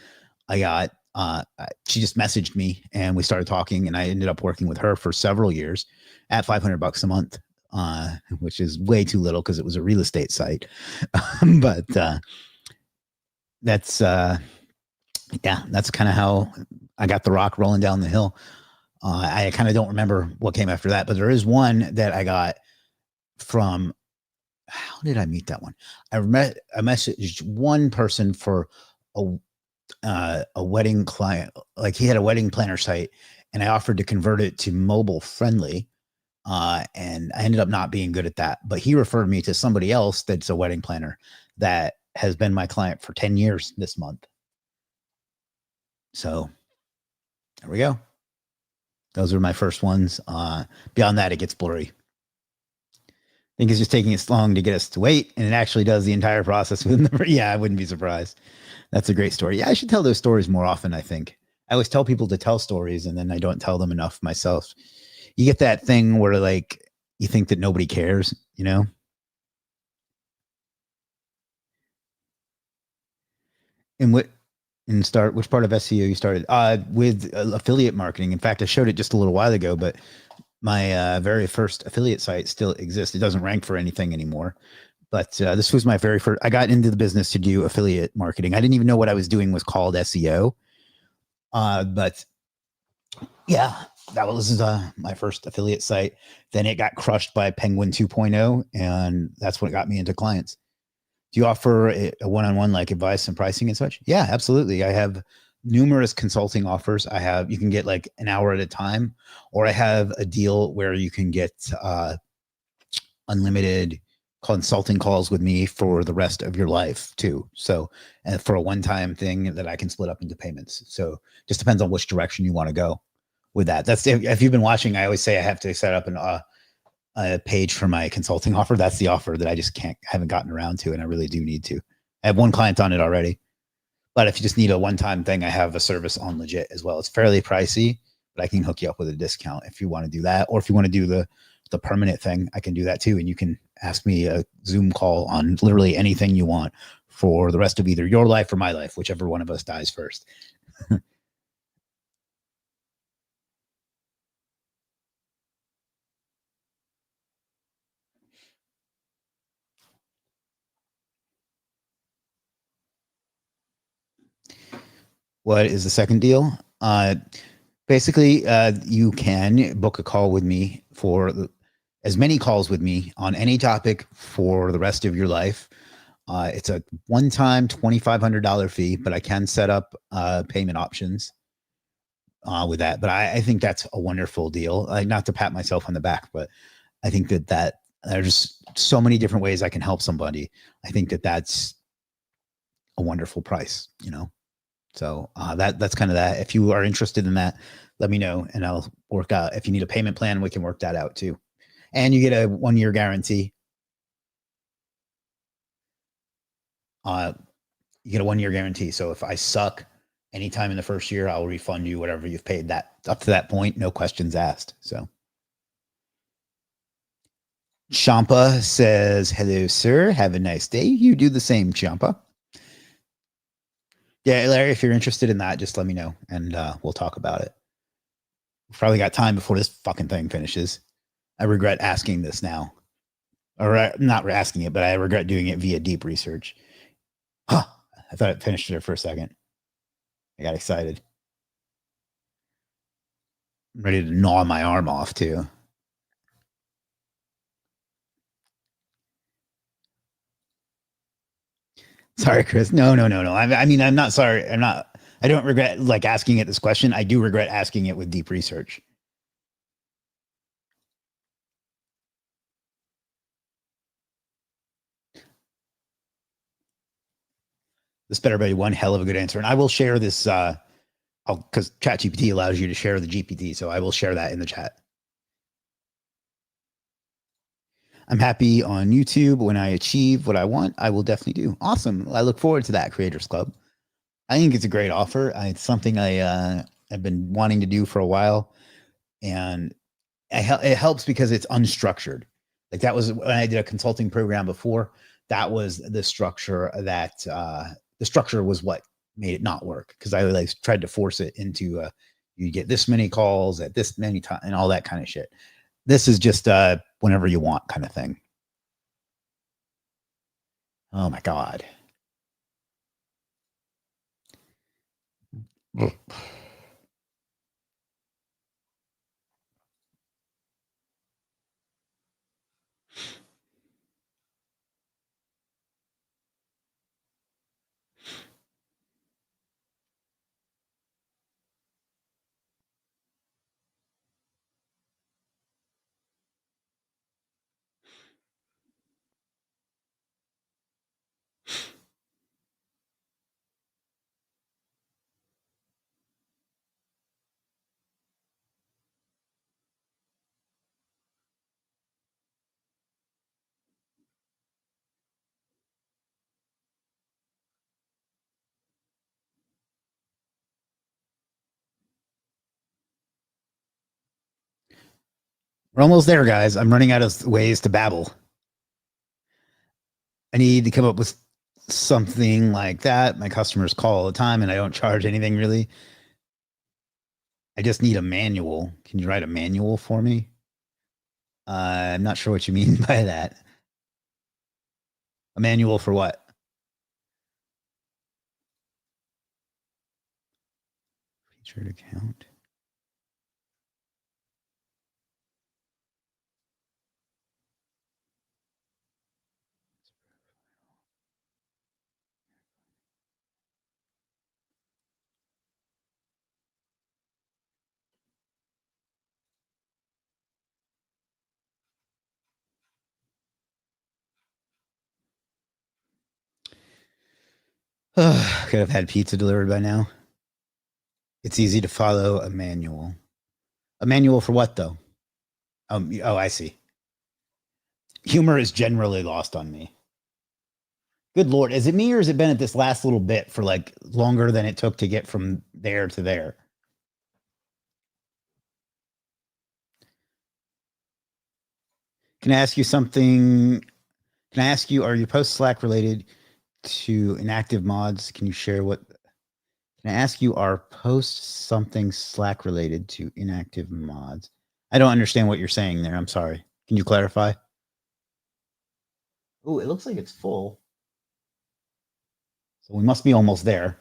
She just messaged me and we started talking, and I ended up working with her for several years at $500 a month, which is way too little because it was a real estate site. But that's kind of how I got the rock rolling down the hill. I kind of don't remember what came after that, but there is one that I got from, how did I meet that one? I messaged one person for a wedding client. Like he had a wedding planner site, and I offered to convert it to mobile friendly. And I ended up not being good at that, but he referred me to somebody else that's a wedding planner that has been my client for 10 years this month. So there we go. Those are my first ones. Beyond that, it gets blurry. I think it's just taking us long to get us to wait, and it actually does the entire process within the. Yeah, I wouldn't be surprised. That's a great story. Yeah, I should tell those stories more often. I think I always tell people to tell stories, and then I don't tell them enough myself. You get that thing where like you think that nobody cares, you know? And what and start which part of SEO you started? With affiliate marketing. In fact, I showed it just a little while ago, but my very first affiliate site still exists. It doesn't rank for anything anymore. But this was my very first. I got into the business to do affiliate marketing. I didn't even know what I was doing was called SEO. But yeah, that was my first affiliate site. Then it got crushed by Penguin 2.0, and that's what got me into clients. Do you offer a one-on-one like advice and pricing and such? Yeah, absolutely. I have numerous consulting offers. You can get like an hour at a time, or I have a deal where you can get unlimited consulting calls with me for the rest of your life too. So, and for a one-time thing that I can split up into payments. So just depends on which direction you want to go with that. That's if you've been watching, I always say I have to set up a page for my consulting offer. That's the offer that I just haven't gotten around to. And I really do need to. I have one client on it already, but if you just need a one-time thing, I have a service on Legiit as well. It's fairly pricey, but I can hook you up with a discount if you want to do that. Or if you want to do the permanent thing, I can do that too. And you can ask me a Zoom call on literally anything you want for the rest of either your life or my life, whichever one of us dies first. What is the second deal? Basically, you can book a call with me for as many calls with me on any topic for the rest of your life. It's a one-time $2,500 fee, but I can set up payment options with that. But I think that's a wonderful deal. Not to pat myself on the back, but I think that there's so many different ways I can help somebody. I think that's a wonderful price, you know. So that's kind of that. If you are interested in that, let me know and I'll work out. If you need a payment plan, we can work that out too. And you get a 1-year guarantee. You get a 1-year guarantee. So if I suck anytime in the first year, I'll refund you whatever you've paid that up to that point. No questions asked. So Champa says, hello, sir. Have a nice day. You do the same, Champa. Yeah, Larry, if you're interested in that, just let me know and we'll talk about it. We've probably got time before this fucking thing finishes. I regret asking this now. Or not asking it, but I regret doing it via deep research. Huh. I thought it finished there for a second. I got excited. I'm ready to gnaw my arm off too. Sorry, Chris. No. I mean, I'm not sorry. I'm not. I don't regret like asking it this question. I do regret asking it with deep research. This better be one hell of a good answer, and I will share this. Because ChatGPT allows you to share the GPT, so I will share that in the chat. I'm happy on YouTube. When I achieve what I want, I will definitely do. Awesome. I look forward to that Creators Club. I think it's a great offer. It's something I've been wanting to do for a while, and it helps because it's unstructured. Like that was when I did a consulting program before. That was the structure the structure was what made it not work because I like tried to force it into you get this many calls at this many times and all that kind of shit. This is just whenever you want kind of thing. Oh my god. We're almost there, guys. I'm running out of ways to babble. I need to come up with something like that. My customers call all the time and I don't charge anything really. I just need a manual. Can you write a manual for me? I'm not sure what you mean by that. A manual for what? Featured account. Could have had pizza delivered by now. It's easy to follow a manual. A manual for what, though? Oh, I see. Humor is generally lost on me. Good Lord. Is it me or has it been at this last little bit for like longer than it took to get from there to there? Can I ask you something? Can I ask you, are your posts Slack related to inactive mods? Can you share what? Can I ask you, are posts something Slack related to inactive mods? I don't understand what you're saying there. I'm sorry. Can you clarify? Oh, it looks like it's full. So we must be almost there.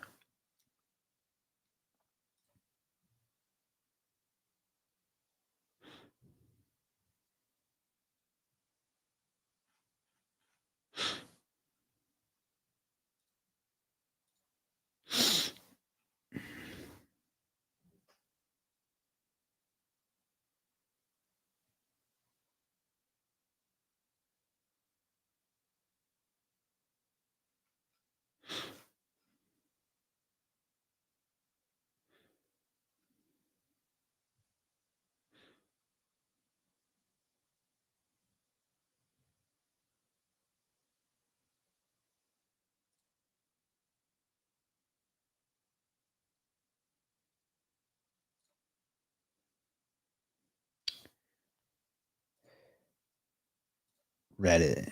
Reddit.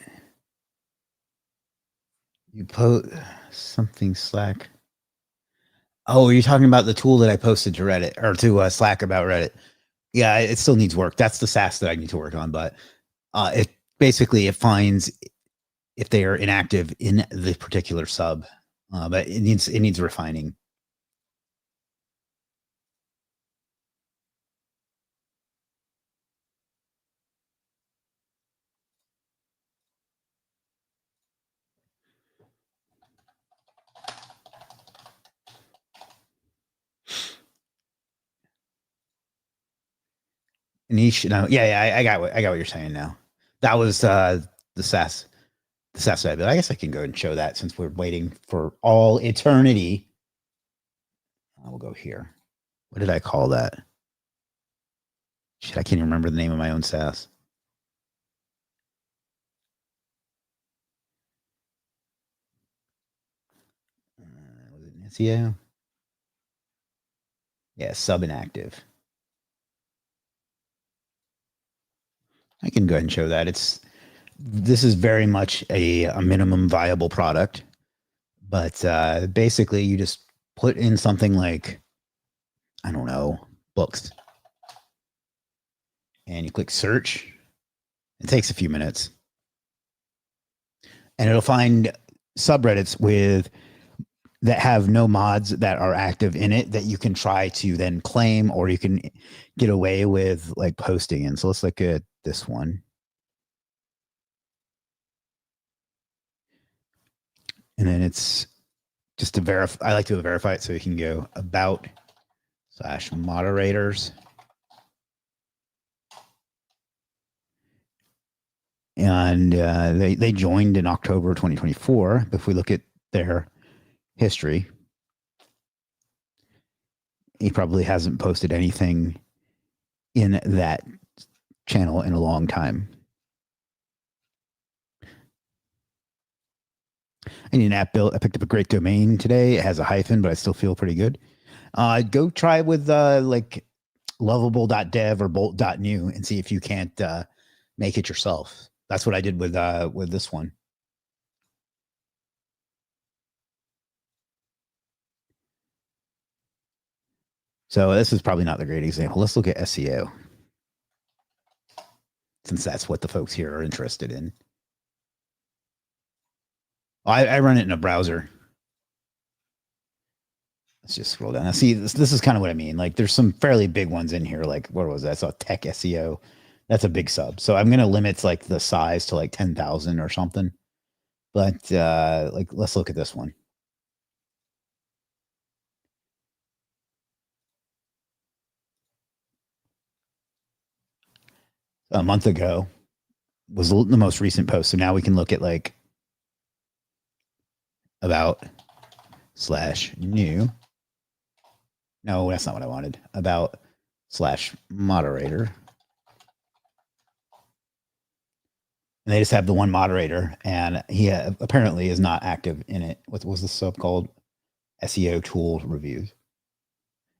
You post something Slack. Oh, you're talking about the tool that I posted to Reddit or to Slack about Reddit. Yeah, it still needs work. That's the SaaS that I need to work on, but it basically it finds if they are inactive in the particular sub, but it needs refining. Niche, no, yeah, I got what you're saying now. That was the SaaS, the SaaS side, but I guess I can go and show that since we're waiting for all eternity. We'll go here. What did I call that? Shit, I can't even remember the name of my own SaaS. Was it SEO? Yeah, sub inactive. I can go ahead and show that. This is very much a minimum viable product, but basically you just put in something like, I don't know, books, and you click search. It takes a few minutes, and it'll find subreddits with that have no mods that are active in it that you can try to then claim, or you can get away with like posting in. So let's look at this one. And then it's just to verify. I like to verify it so you can go about / moderators. And they joined in October 2024. If we look at their history, he probably hasn't posted anything in that channel in a long time. I need an app built. I picked up a great domain today. It has a hyphen, but I still feel pretty good. Go try with like lovable.dev or bolt.new and see if you can't make it yourself. That's what I did with this one. So this is probably not the great example. Let's look at SEO, since that's what the folks here are interested in. I run it in a browser. Let's just scroll down. Now, see, this is kind of what I mean. Like, there's some fairly big ones in here. Like, what was that? I saw tech SEO. That's a big sub. So I'm going to limit like the size to like 10,000 or something. But like, let's look at this one. A month ago was the most recent post. So now we can look at like about/new. No, that's not what I wanted. About/moderator. And they just have the one moderator, and he apparently is not active in it. What was the sub called? SEO tool reviews.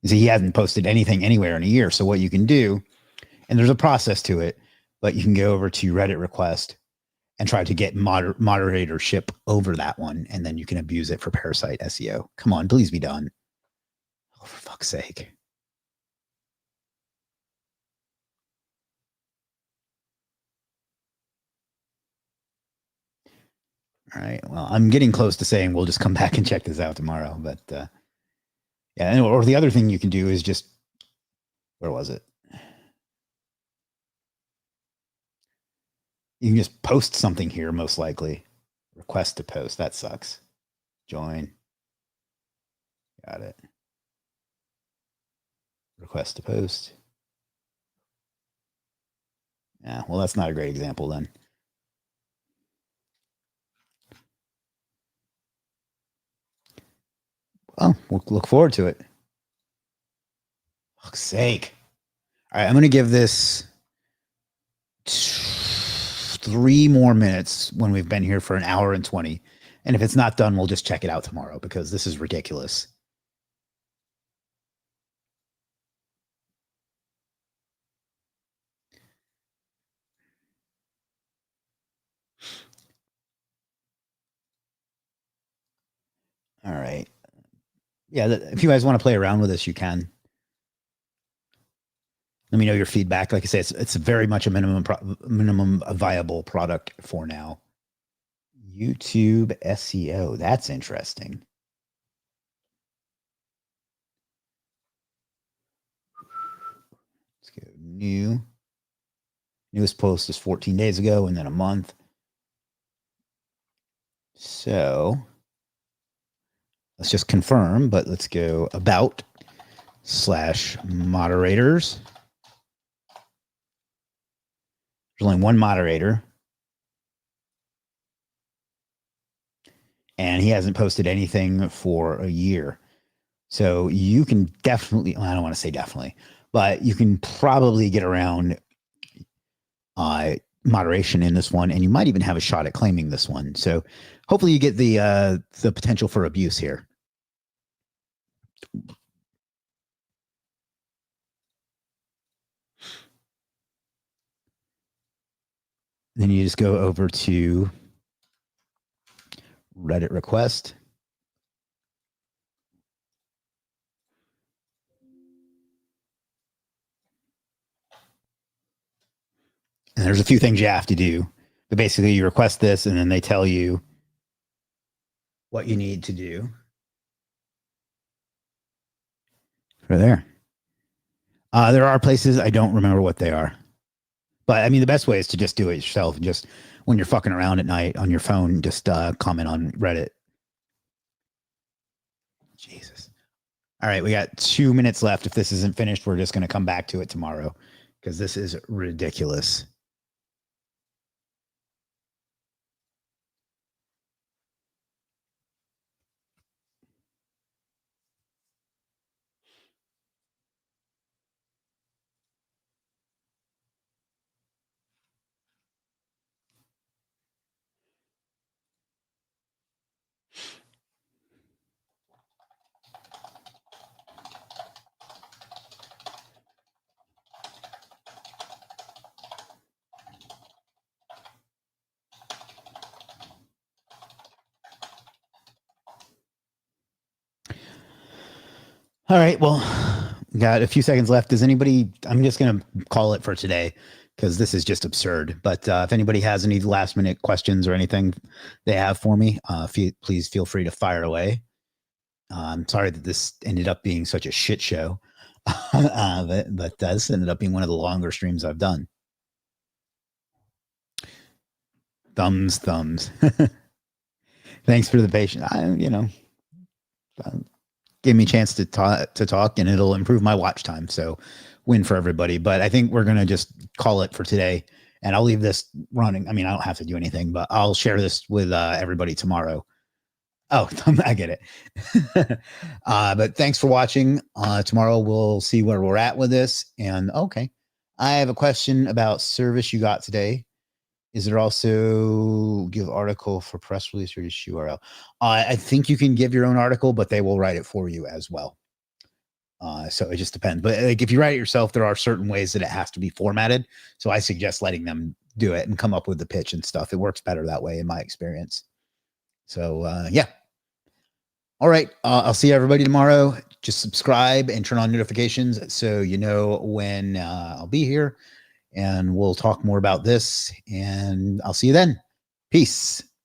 So he hasn't posted anything anywhere in a year. So what you can do, and there's a process to it, but you can go over to Reddit request and try to get moderatorship over that one, and then you can abuse it for parasite SEO. Come on, please be done. Oh, for fuck's sake. All right. Well, I'm getting close to saying we'll just come back and check this out tomorrow. But yeah, or the other thing you can do is just, where was it? You can just post something here, most likely. Request to post. That sucks. Join. Got it. Request to post. Yeah, well, that's not a great example then. Well, we'll look forward to it. Fuck's sake. All right, I'm going to give this 3 more minutes when we've been here for an hour and 20. And if it's not done, we'll just check it out tomorrow because this is ridiculous. All right. Yeah, if you guys want to play around with this, you let me know your feedback. Like I say, it's very much a minimum viable product for now. YouTube SEO. That's interesting. Let's go new. Newest post is 14 days ago and then a month. So let's just confirm, but let's go about/moderators. There's only one moderator. And he hasn't posted anything for a year. So you can definitely, well, I don't want to say definitely, but you can probably get around moderation in this one, and you might even have a shot at claiming this one. So hopefully you get the potential for abuse here. Then you just go over to Reddit request. And there's a few things you have to do. But basically you request this and then they tell you what you need to do. For there. There are places, I don't remember what they are. But I mean, the best way is to just do it yourself. And just when you're fucking around at night on your phone, just comment on Reddit. Jesus. All right, we got 2 minutes left. If this isn't finished, we're just going to come back to it tomorrow because this is ridiculous. All right. Well, got a few seconds left. Does anybody? I'm just gonna call it for today because this is just absurd. But if anybody has any last minute questions or anything they have for me, please feel free to fire away. I'm sorry that this ended up being such a shit show, but this ended up being one of the longer streams I've done. Thumbs. Thanks for the patience. Give me a chance to talk, and it'll improve my watch time. So, win for everybody. But I think we're gonna just call it for today, and I'll leave this running. I mean, I don't have to do anything, but I'll share this with everybody tomorrow. Oh, I get it. But thanks for watching. Tomorrow we'll see where we're at with this. And okay, I have a question about service you got today. Is there also give article for press release or just URL? I think you can give your own article, but they will write it for you as well. So it just depends. But like, if you write it yourself, there are certain ways that it has to be formatted. So I suggest letting them do it and come up with the pitch and stuff. It works better that way in my experience. So yeah. All right. I'll see everybody tomorrow. Just subscribe and turn on notifications so you know when I'll be here. And we'll talk more about this. And I'll see you then. Peace.